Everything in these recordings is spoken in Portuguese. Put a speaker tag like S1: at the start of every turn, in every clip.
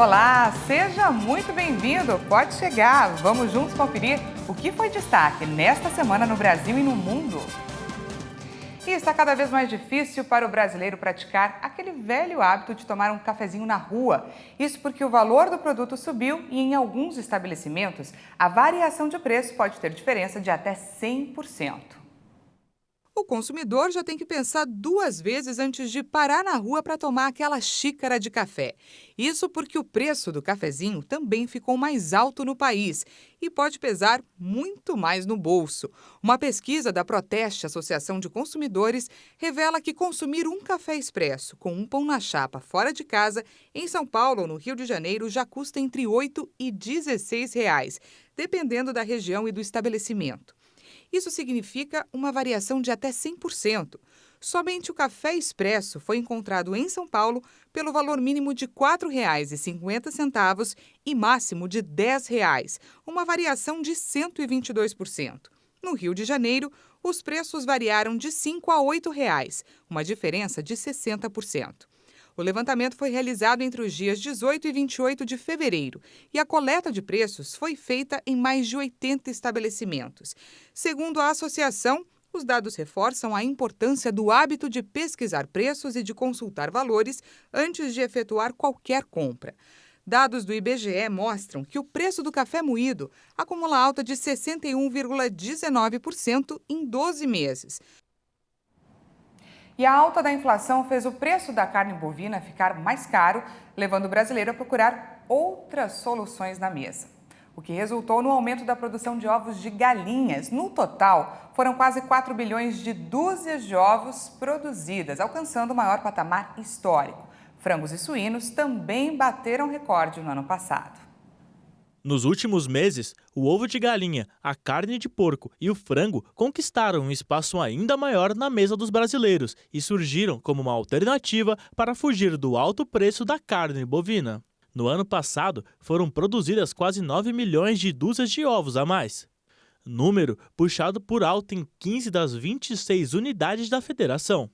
S1: Olá, seja muito bem-vindo. Pode chegar. Vamos juntos conferir o que foi destaque nesta semana no Brasil e no mundo. E está cada vez mais difícil para o brasileiro praticar aquele velho hábito de tomar um cafezinho na rua. Isso porque o valor do produto subiu e em alguns estabelecimentos a variação de preço pode ter diferença de até 100%. O consumidor já tem que pensar duas vezes antes de parar na rua para tomar aquela xícara de café. Isso porque o preço do cafezinho também ficou mais alto no país e pode pesar muito mais no bolso. Uma pesquisa da Proteste, Associação de Consumidores, revela que consumir um café expresso com um pão na chapa fora de casa, em São Paulo ou no Rio de Janeiro, já custa entre R$ 8 e R$ 16, dependendo da região e do estabelecimento. Isso significa uma variação de até 100%. Somente o café expresso foi encontrado em São Paulo pelo valor mínimo de R$ 4,50 e máximo de R$ 10, uma variação de 122%. No Rio de Janeiro, os preços variaram de R$ 5 a R$ 8, uma diferença de 60%. O levantamento foi realizado entre os dias 18 e 28 de fevereiro e a coleta de preços foi feita em mais de 80 estabelecimentos. Segundo a associação, os dados reforçam a importância do hábito de pesquisar preços e de consultar valores antes de efetuar qualquer compra. Dados do IBGE mostram que o preço do café moído acumula alta de 61,19% em 12 meses. E a alta da inflação fez o preço da carne bovina ficar mais caro, levando o brasileiro a procurar outras soluções na mesa. O que resultou no aumento da produção de ovos de galinhas. No total, foram quase 4 bilhões de dúzias de ovos produzidas, alcançando o maior patamar histórico. Frangos e suínos também bateram recorde no ano passado.
S2: Nos últimos meses, o ovo de galinha, a carne de porco e o frango conquistaram um espaço ainda maior na mesa dos brasileiros e surgiram como uma alternativa para fugir do alto preço da carne bovina. No ano passado, foram produzidas quase 9 milhões de dúzias de ovos a mais. Número puxado por alta em 15 das 26 unidades da federação.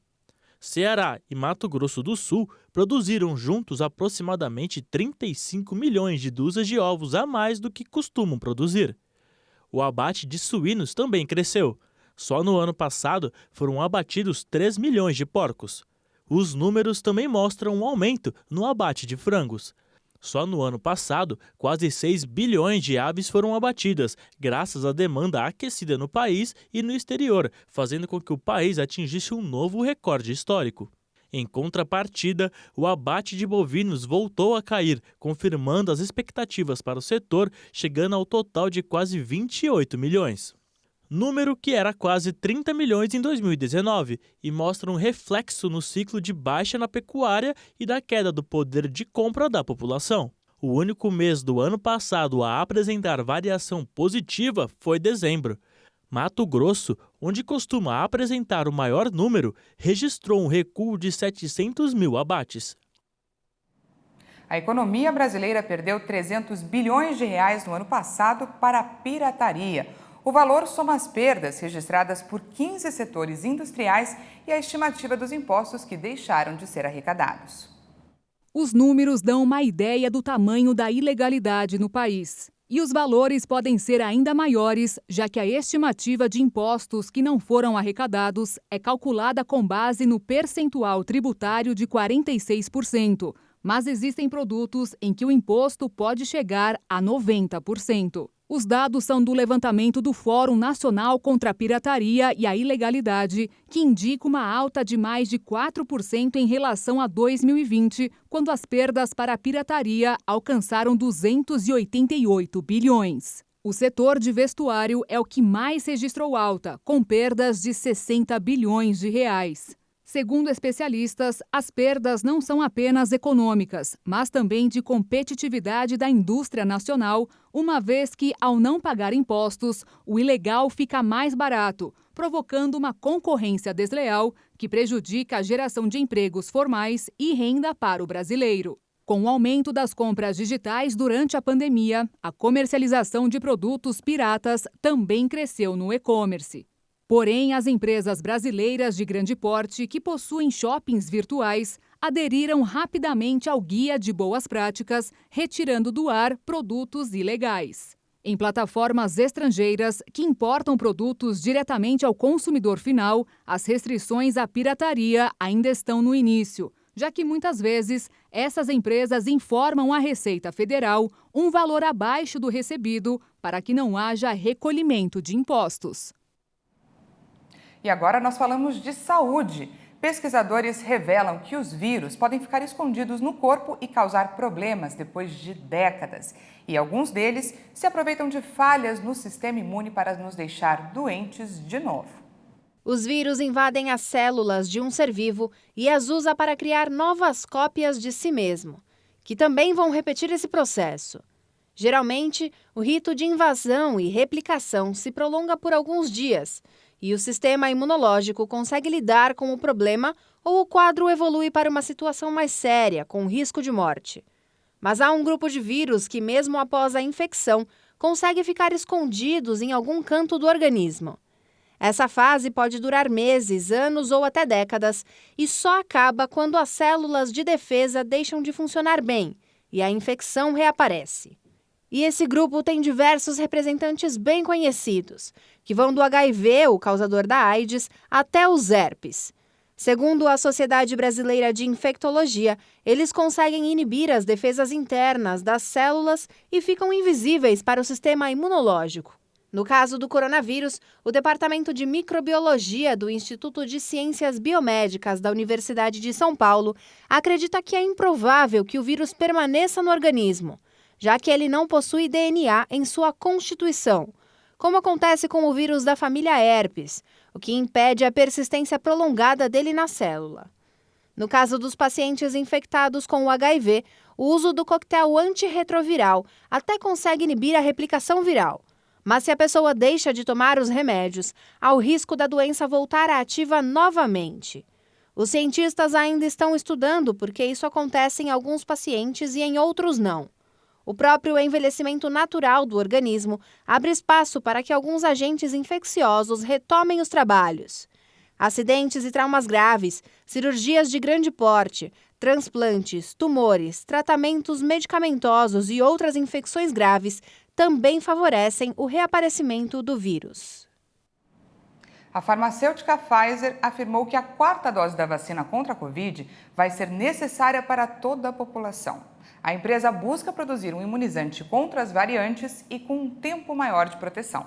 S2: Ceará e Mato Grosso do Sul produziram juntos aproximadamente 35 milhões de dúzias de ovos a mais do que costumam produzir. O abate de suínos também cresceu. Só no ano passado foram abatidos 3 milhões de porcos. Os números também mostram um aumento no abate de frangos. Só no ano passado, quase 6 bilhões de aves foram abatidas, graças à demanda aquecida no país e no exterior, fazendo com que o país atingisse um novo recorde histórico. Em contrapartida, o abate de bovinos voltou a cair, confirmando as expectativas para o setor, chegando ao total de quase 28 milhões. Número que era quase 30 milhões em 2019 e mostra um reflexo no ciclo de baixa na pecuária e da queda do poder de compra da população. O único mês do ano passado a apresentar variação positiva foi dezembro. Mato Grosso, onde costuma apresentar o maior número, registrou um recuo de 700 mil abates.
S1: A economia brasileira perdeu 300 bilhões de reais no ano passado para a pirataria. O valor soma as perdas registradas por 15 setores industriais e a estimativa dos impostos que deixaram de ser arrecadados.
S3: Os números dão uma ideia do tamanho da ilegalidade no país. E os valores podem ser ainda maiores, já que a estimativa de impostos que não foram arrecadados é calculada com base no percentual tributário de 46%. Mas existem produtos em que o imposto pode chegar a 90%. Os dados são do levantamento do Fórum Nacional contra a Pirataria e a Ilegalidade, que indica uma alta de mais de 4% em relação a 2020, quando as perdas para a pirataria alcançaram 288 bilhões. O setor de vestuário é o que mais registrou alta, com perdas de 60 bilhões de reais. Segundo especialistas, as perdas não são apenas econômicas, mas também de competitividade da indústria nacional, uma vez que, ao não pagar impostos, o ilegal fica mais barato, provocando uma concorrência desleal que prejudica a geração de empregos formais e renda para o brasileiro. Com o aumento das compras digitais durante a pandemia, a comercialização de produtos piratas também cresceu no e-commerce. Porém, as empresas brasileiras de grande porte que possuem shoppings virtuais aderiram rapidamente ao guia de boas práticas, retirando do ar produtos ilegais. Em plataformas estrangeiras que importam produtos diretamente ao consumidor final, as restrições à pirataria ainda estão no início, já que muitas vezes essas empresas informam à Receita Federal um valor abaixo do recebido para que não haja recolhimento de impostos.
S1: E agora nós falamos de saúde. Pesquisadores revelam que os vírus podem ficar escondidos no corpo e causar problemas depois de décadas. E alguns deles se aproveitam de falhas no sistema imune para nos deixar doentes de novo.
S4: Os vírus invadem as células de um ser vivo e as usa para criar novas cópias de si mesmo, que também vão repetir esse processo. Geralmente, o rito de invasão e replicação se prolonga por alguns dias e o sistema imunológico consegue lidar com o problema ou o quadro evolui para uma situação mais séria, com risco de morte. Mas há um grupo de vírus que, mesmo após a infecção, consegue ficar escondidos em algum canto do organismo. Essa fase pode durar meses, anos ou até décadas e só acaba quando as células de defesa deixam de funcionar bem e a infecção reaparece. E esse grupo tem diversos representantes bem conhecidos, que vão do HIV, o causador da AIDS, até os herpes. Segundo a Sociedade Brasileira de Infectologia, eles conseguem inibir as defesas internas das células e ficam invisíveis para o sistema imunológico. No caso do coronavírus, o Departamento de Microbiologia do Instituto de Ciências Biomédicas da Universidade de São Paulo acredita que é improvável que o vírus permaneça no organismo, já que ele não possui DNA em sua constituição, como acontece com o vírus da família herpes, o que impede a persistência prolongada dele na célula. No caso dos pacientes infectados com o HIV, o uso do coquetel antirretroviral até consegue inibir a replicação viral. Mas se a pessoa deixa de tomar os remédios, há o risco da doença voltar ativa novamente. Os cientistas ainda estão estudando porque isso acontece em alguns pacientes e em outros não. O próprio envelhecimento natural do organismo abre espaço para que alguns agentes infecciosos retomem os trabalhos. Acidentes e traumas graves, cirurgias de grande porte, transplantes, tumores, tratamentos medicamentosos e outras infecções graves também favorecem o reaparecimento do vírus.
S1: A farmacêutica Pfizer afirmou que a quarta dose da vacina contra a Covid vai ser necessária para toda a população. A empresa busca produzir um imunizante contra as variantes e com um tempo maior de proteção.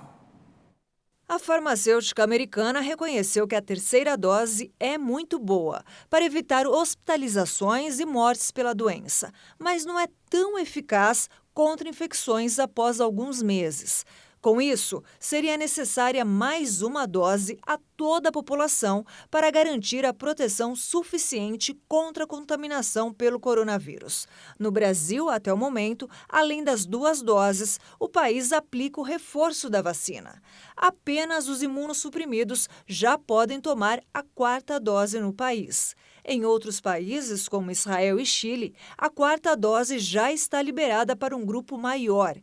S5: A farmacêutica americana reconheceu que a terceira dose é muito boa para evitar hospitalizações e mortes pela doença, mas não é tão eficaz contra infecções após alguns meses. Com isso, seria necessária mais uma dose a toda a população para garantir a proteção suficiente contra a contaminação pelo coronavírus. No Brasil, até o momento, além das 2 doses, o país aplica o reforço da vacina. Apenas os imunossuprimidos já podem tomar a 4ª dose no país. Em outros países, como Israel e Chile, a 4ª dose já está liberada para um grupo maior.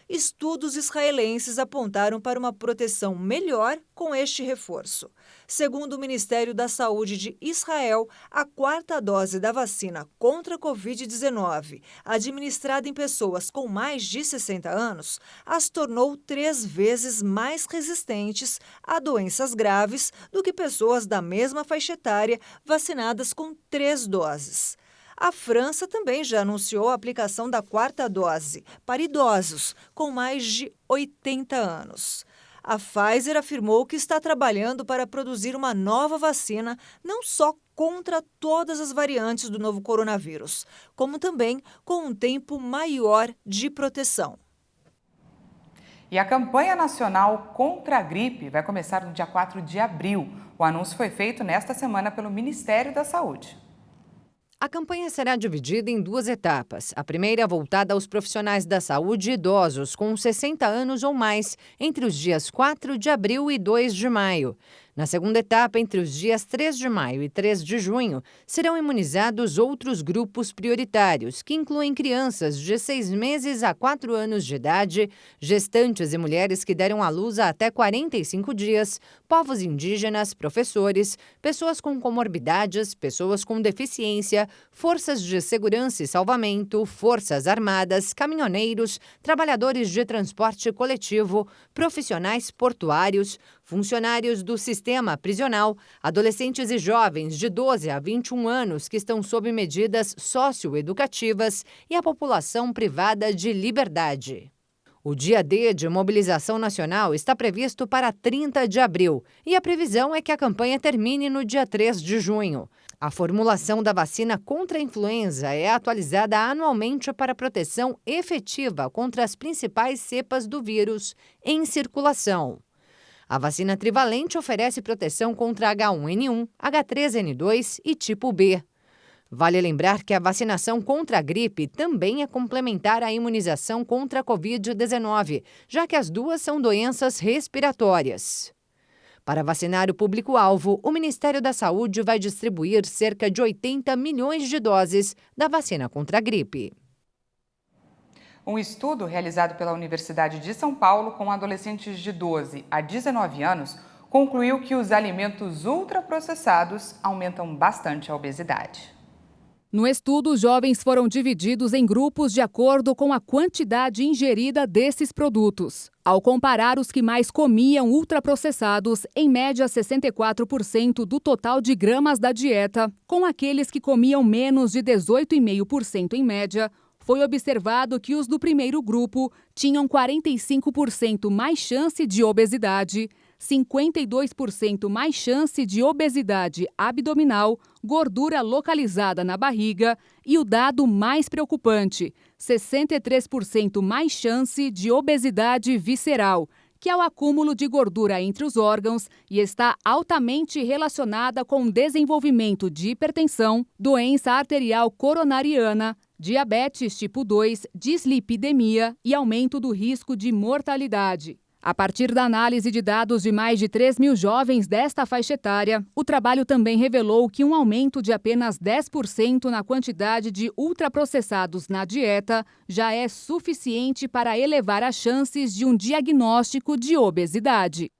S5: Estudos israelenses apontaram para uma proteção melhor com este reforço. Segundo o Ministério da Saúde de Israel, a 4ª dose da vacina contra a Covid-19, administrada em pessoas com mais de 60 anos, as tornou 3 vezes mais resistentes a doenças graves do que pessoas da mesma faixa etária vacinadas com 3 doses. A França também já anunciou a aplicação da 4ª dose para idosos com mais de 80 anos. A Pfizer afirmou que está trabalhando para produzir uma nova vacina não só contra todas as variantes do novo coronavírus, como também com um tempo maior de proteção.
S1: E a campanha nacional contra a gripe vai começar no dia 4 de abril. O anúncio foi feito nesta semana pelo Ministério da Saúde.
S6: A campanha será dividida em 2 etapas. A primeira voltada aos profissionais da saúde idosos com 60 anos ou mais, entre os dias 4 de abril e 2 de maio. Na segunda etapa, entre os dias 3 de maio e 3 de junho, serão imunizados outros grupos prioritários, que incluem crianças de 6 meses a 4 anos de idade, gestantes e mulheres que deram à luz há até 45 dias, povos indígenas, professores, pessoas com comorbidades, pessoas com deficiência, forças de segurança e salvamento, forças armadas, caminhoneiros, trabalhadores de transporte coletivo, profissionais portuários, funcionários do sistema prisional, adolescentes e jovens de 12 a 21 anos que estão sob medidas socioeducativas e a população privada de liberdade. O dia D de mobilização nacional está previsto para 30 de abril e a previsão é que a campanha termine no dia 3 de junho. A formulação da vacina contra a influenza é atualizada anualmente para proteção efetiva contra as principais cepas do vírus em circulação. A vacina trivalente oferece proteção contra H1N1, H3N2 e tipo B. Vale lembrar que a vacinação contra a gripe também é complementar à imunização contra a Covid-19, já que as duas são doenças respiratórias. Para vacinar o público-alvo, o Ministério da Saúde vai distribuir cerca de 80 milhões de doses da vacina contra a gripe.
S1: Um estudo realizado pela Universidade de São Paulo com adolescentes de 12 a 19 anos concluiu que os alimentos ultraprocessados aumentam bastante a obesidade.
S3: No estudo, os jovens foram divididos em grupos de acordo com a quantidade ingerida desses produtos. Ao comparar os que mais comiam ultraprocessados, em média 64% do total de gramas da dieta, com aqueles que comiam menos de 18,5% em média, foi observado que os do primeiro grupo tinham 45% mais chance de obesidade, 52% mais chance de obesidade abdominal, gordura localizada na barriga e o dado mais preocupante, 63% mais chance de obesidade visceral, que é o acúmulo de gordura entre os órgãos e está altamente relacionada com o desenvolvimento de hipertensão, doença arterial coronariana, diabetes tipo 2, dislipidemia e aumento do risco de mortalidade. A partir da análise de dados de mais de 3 mil jovens desta faixa etária, o trabalho também revelou que um aumento de apenas 10% na quantidade de ultraprocessados na dieta já é suficiente para elevar as chances de um diagnóstico de obesidade.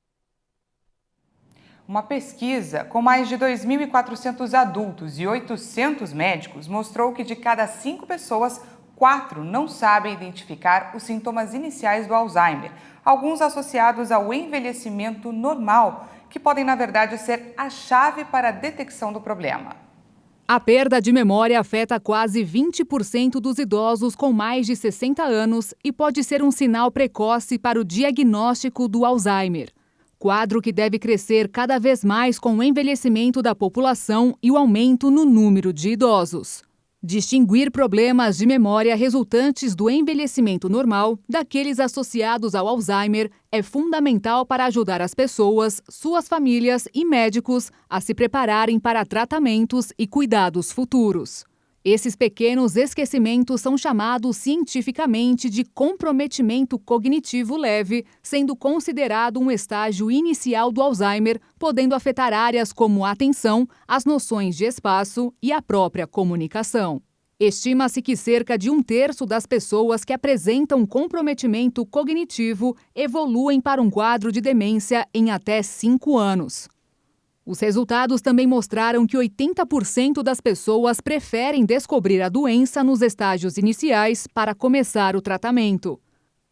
S1: Uma pesquisa com mais de 2.400 adultos e 800 médicos mostrou que de cada 5 pessoas, 4 não sabem identificar os sintomas iniciais do Alzheimer, alguns associados ao envelhecimento normal, que podem, na verdade, ser a chave para a detecção do problema.
S3: A perda de memória afeta quase 20% dos idosos com mais de 60 anos e pode ser um sinal precoce para o diagnóstico do Alzheimer. Quadro que deve crescer cada vez mais com o envelhecimento da população e o aumento no número de idosos. Distinguir problemas de memória resultantes do envelhecimento normal daqueles associados ao Alzheimer é fundamental para ajudar as pessoas, suas famílias e médicos a se prepararem para tratamentos e cuidados futuros. Esses pequenos esquecimentos são chamados cientificamente de comprometimento cognitivo leve, sendo considerado um estágio inicial do Alzheimer, podendo afetar áreas como a atenção, as noções de espaço e a própria comunicação. Estima-se que cerca de 1/3 das pessoas que apresentam comprometimento cognitivo evoluem para um quadro de demência em até 5 anos. Os resultados também mostraram que 80% das pessoas preferem descobrir a doença nos estágios iniciais para começar o tratamento.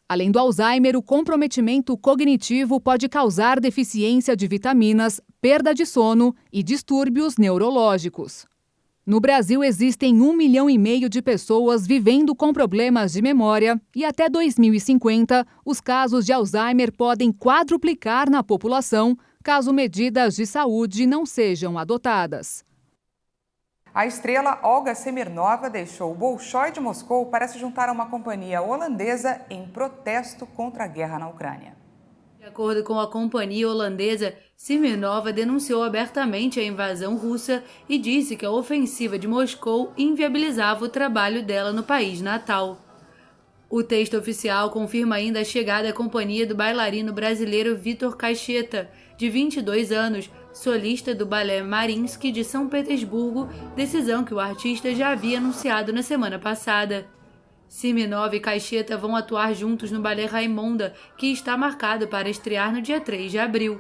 S3: Além do Alzheimer, o comprometimento cognitivo pode causar deficiência de vitaminas, perda de sono e distúrbios neurológicos. No Brasil, existem 1,5 milhão de pessoas vivendo com problemas de memória e até 2050, os casos de Alzheimer podem quadruplicar na população, caso medidas de saúde não sejam adotadas.
S1: A estrela Olga Semernova deixou o Bolshoi de Moscou para se juntar a uma companhia holandesa em protesto contra a guerra na Ucrânia.
S7: De acordo com a companhia holandesa, Semernova denunciou abertamente a invasão russa e disse que a ofensiva de Moscou inviabilizava o trabalho dela no país natal. O texto oficial confirma ainda a chegada à companhia do bailarino brasileiro Vitor Caixeta, de 22 anos, solista do balé Mariinsky de São Petersburgo, decisão que o artista já havia anunciado na semana passada. Siminova e Caixeta vão atuar juntos no balé Raimonda, que está marcado para estrear no dia 3 de abril.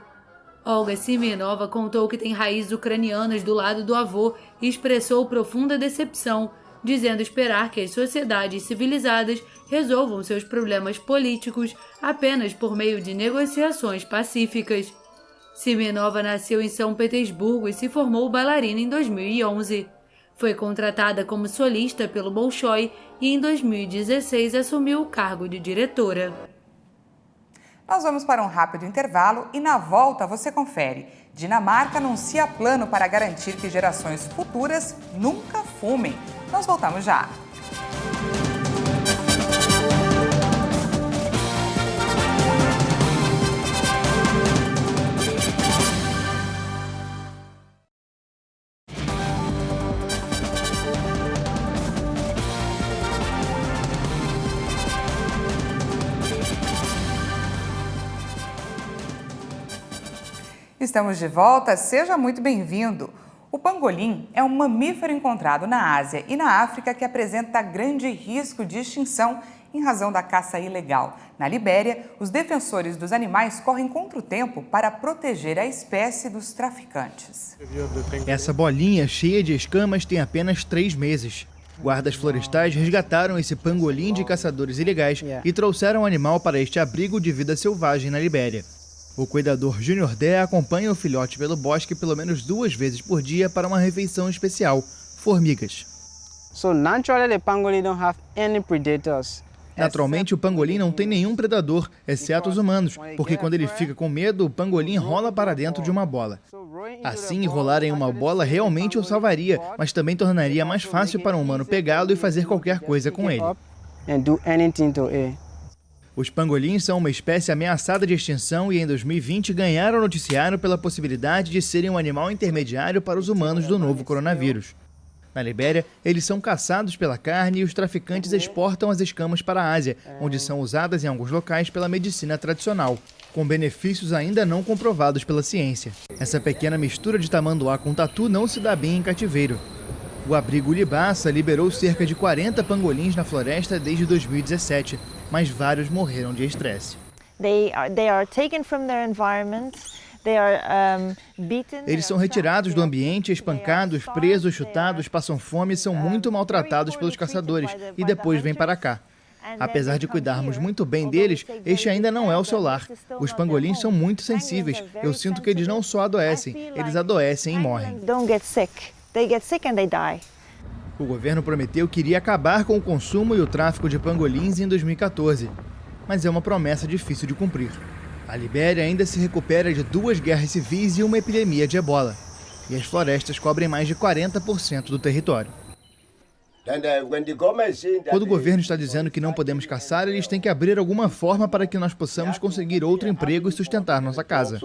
S7: Olga Siminova contou que tem raízes ucranianas do lado do avô e expressou profunda decepção, dizendo esperar que as sociedades civilizadas resolvam seus problemas políticos apenas por meio de negociações pacíficas. Siminova nasceu em São Petersburgo e se formou bailarina em 2011. Foi contratada como solista pelo Bolshoi e em 2016 assumiu o cargo de diretora.
S1: Nós vamos para um rápido intervalo e na volta você confere. Dinamarca anuncia plano para garantir que gerações futuras nunca fumem. Nós voltamos já. Estamos de volta, seja muito bem-vindo. O pangolim é um mamífero encontrado na Ásia e na África que apresenta grande risco de extinção em razão da caça ilegal. Na Libéria, os defensores dos animais correm contra o tempo para proteger a espécie dos traficantes.
S8: Essa bolinha cheia de escamas tem apenas 3 meses. Guardas florestais resgataram esse pangolim de caçadores ilegais e trouxeram o animal para este abrigo de vida selvagem na Libéria. O cuidador Junior Dé acompanha o filhote pelo bosque pelo menos 2 vezes por dia para uma refeição especial, formigas. Naturalmente, o pangolim não tem nenhum predador, exceto os humanos, porque quando ele fica com medo, o pangolim rola para dentro de uma bola. Assim, rolar em uma bola realmente o salvaria, mas também tornaria mais fácil para um humano pegá-lo e fazer qualquer coisa com ele. Os pangolins são uma espécie ameaçada de extinção e em 2020 ganharam noticiário pela possibilidade de serem um animal intermediário para os humanos do novo coronavírus. Na Libéria, eles são caçados pela carne e os traficantes exportam as escamas para a Ásia, onde são usadas em alguns locais pela medicina tradicional, com benefícios ainda não comprovados pela ciência. Essa pequena mistura de tamanduá com tatu não se dá bem em cativeiro. O abrigo Libaça liberou cerca de 40 pangolins na floresta desde 2017, mas vários morreram de estresse. Eles são retirados do ambiente, espancados, presos, chutados, passam fome e são muito maltratados pelos caçadores e depois vêm para cá. Apesar de cuidarmos muito bem deles, este ainda não é o seu lar. Os pangolins são muito sensíveis. Eu sinto que eles não só adoecem, eles adoecem e morrem. O governo prometeu que iria acabar com o consumo e o tráfico de pangolins em 2014, mas é uma promessa difícil de cumprir. A Libéria ainda se recupera de 2 guerras civis e uma epidemia de ebola, e as florestas cobrem mais de 40% do território. Quando o governo está dizendo que não podemos caçar, eles têm que abrir alguma forma para que nós possamos conseguir outro emprego e sustentar nossa casa.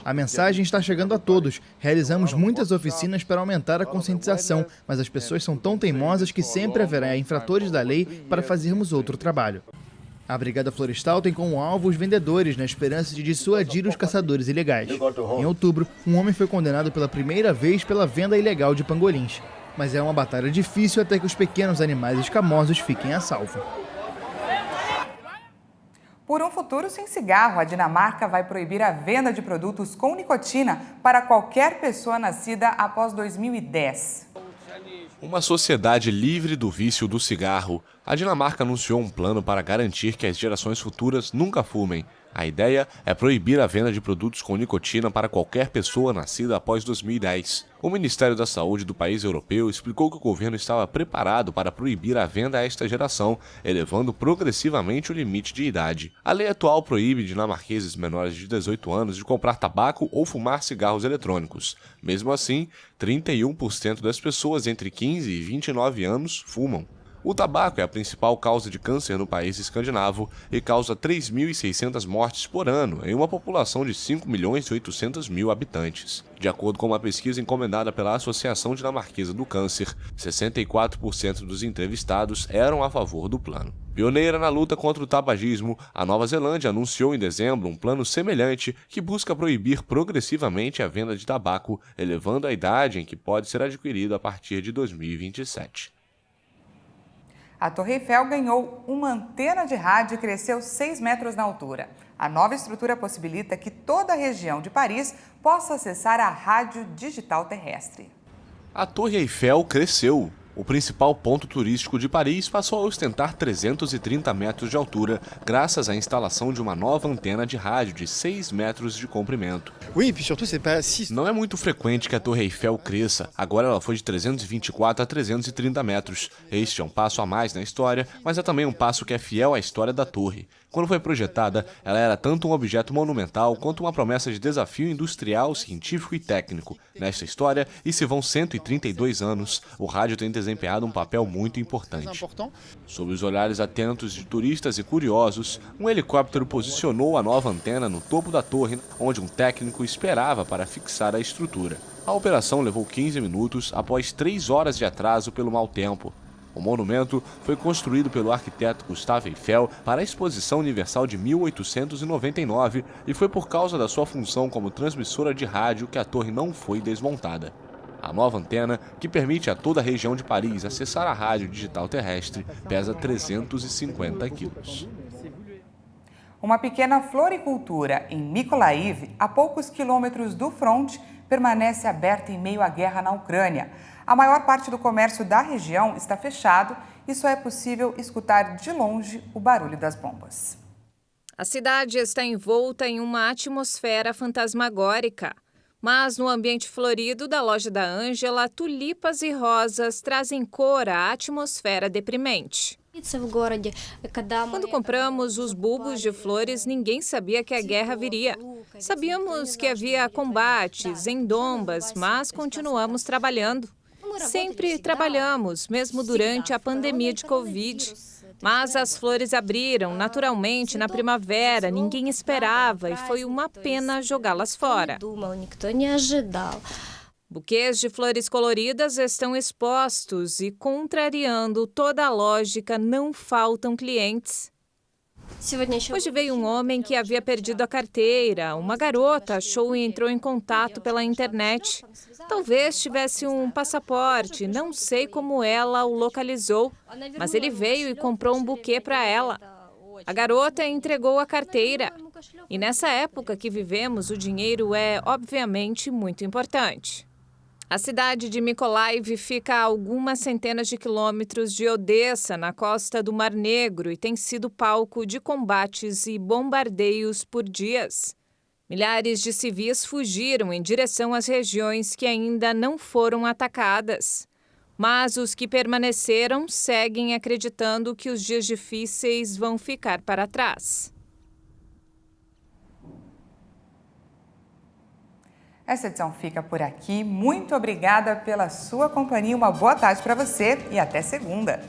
S8: A mensagem está chegando a todos. Realizamos muitas oficinas para aumentar a conscientização, mas as pessoas são tão teimosas que sempre haverá infratores da lei para fazermos outro trabalho. A Brigada Florestal tem como alvo os vendedores, na esperança de dissuadir os caçadores ilegais. Em outubro, um homem foi condenado pela primeira vez pela venda ilegal de pangolins. Mas é uma batalha difícil até que os pequenos animais escamosos fiquem a salvo.
S1: Por um futuro sem cigarro, a Dinamarca vai proibir a venda de produtos com nicotina para qualquer pessoa nascida após 2010.
S9: Uma sociedade livre do vício do cigarro, a Dinamarca anunciou um plano para garantir que as gerações futuras nunca fumem. A ideia é proibir a venda de produtos com nicotina para qualquer pessoa nascida após 2010. O Ministério da Saúde do país europeu explicou que o governo estava preparado para proibir a venda a esta geração, elevando progressivamente o limite de idade. A lei atual proíbe dinamarqueses menores de 18 anos de comprar tabaco ou fumar cigarros eletrônicos. Mesmo assim, 31% das pessoas entre 15 e 29 anos fumam. O tabaco é a principal causa de câncer no país escandinavo e causa 3.600 mortes por ano em uma população de 5.800.000 habitantes. De acordo com uma pesquisa encomendada pela Associação Dinamarquesa do Câncer, 64% dos entrevistados eram a favor do plano. Pioneira na luta contra o tabagismo, a Nova Zelândia anunciou em dezembro um plano semelhante que busca proibir progressivamente a venda de tabaco, elevando a idade em que pode ser adquirido a partir de 2027.
S1: A Torre Eiffel ganhou uma antena de rádio e cresceu 6 metros na altura. A nova estrutura possibilita que toda a região de Paris possa acessar a rádio digital terrestre.
S9: A Torre Eiffel cresceu. O principal ponto turístico de Paris passou a ostentar 330 metros de altura, graças à instalação de uma nova antena de rádio de 6 metros de comprimento. Não é muito frequente que a Torre Eiffel cresça. Agora ela foi de 324 a 330 metros. Este é um passo a mais na história, mas é também um passo que é fiel à história da torre. Quando foi projetada, ela era tanto um objeto monumental quanto uma promessa de desafio industrial, científico e técnico. Nesta história, e se vão 132 anos, o rádio tem desempenhado um papel muito importante. Sob os olhares atentos de turistas e curiosos, um helicóptero posicionou a nova antena no topo da torre, onde um técnico esperava para fixar a estrutura. A operação levou 15 minutos após 3 horas de atraso pelo mau tempo. O monumento foi construído pelo arquiteto Gustave Eiffel para a Exposição Universal de 1899 e foi por causa da sua função como transmissora de rádio que a torre não foi desmontada. A nova antena, que permite a toda a região de Paris acessar a rádio digital terrestre, pesa 350 quilos.
S1: Uma pequena floricultura em Mykolaiv, a poucos quilômetros do fronte, permanece aberta em meio à guerra na Ucrânia. A maior parte do comércio da região está fechado e só é possível escutar de longe o barulho das bombas.
S10: A cidade está envolta em uma atmosfera fantasmagórica. Mas no ambiente florido da loja da Ângela, tulipas e rosas trazem cor à atmosfera deprimente. Quando compramos os bulbos de flores, ninguém sabia que a guerra viria. Sabíamos que havia combates em Donbas, mas continuamos trabalhando. Sempre trabalhamos, mesmo durante a pandemia de Covid. Mas as flores abriram naturalmente na primavera, ninguém esperava e foi uma pena jogá-las fora. Buquês de flores coloridas estão expostos e, contrariando toda a lógica, não faltam clientes. Hoje veio um homem que havia perdido a carteira. Uma garota achou e entrou em contato pela internet. Talvez tivesse um passaporte, não sei como ela o localizou, mas ele veio e comprou um buquê para ela. A garota entregou a carteira. E nessa época que vivemos, o dinheiro é, obviamente, muito importante. A cidade de Mykolaiv fica a algumas centenas de quilômetros de Odessa, na costa do Mar Negro, e tem sido palco de combates e bombardeios por dias. Milhares de civis fugiram em direção às regiões que ainda não foram atacadas. Mas os que permaneceram seguem acreditando que os dias difíceis vão ficar para trás.
S1: Essa edição fica por aqui. Muito obrigada pela sua companhia. Uma boa tarde para você e até segunda.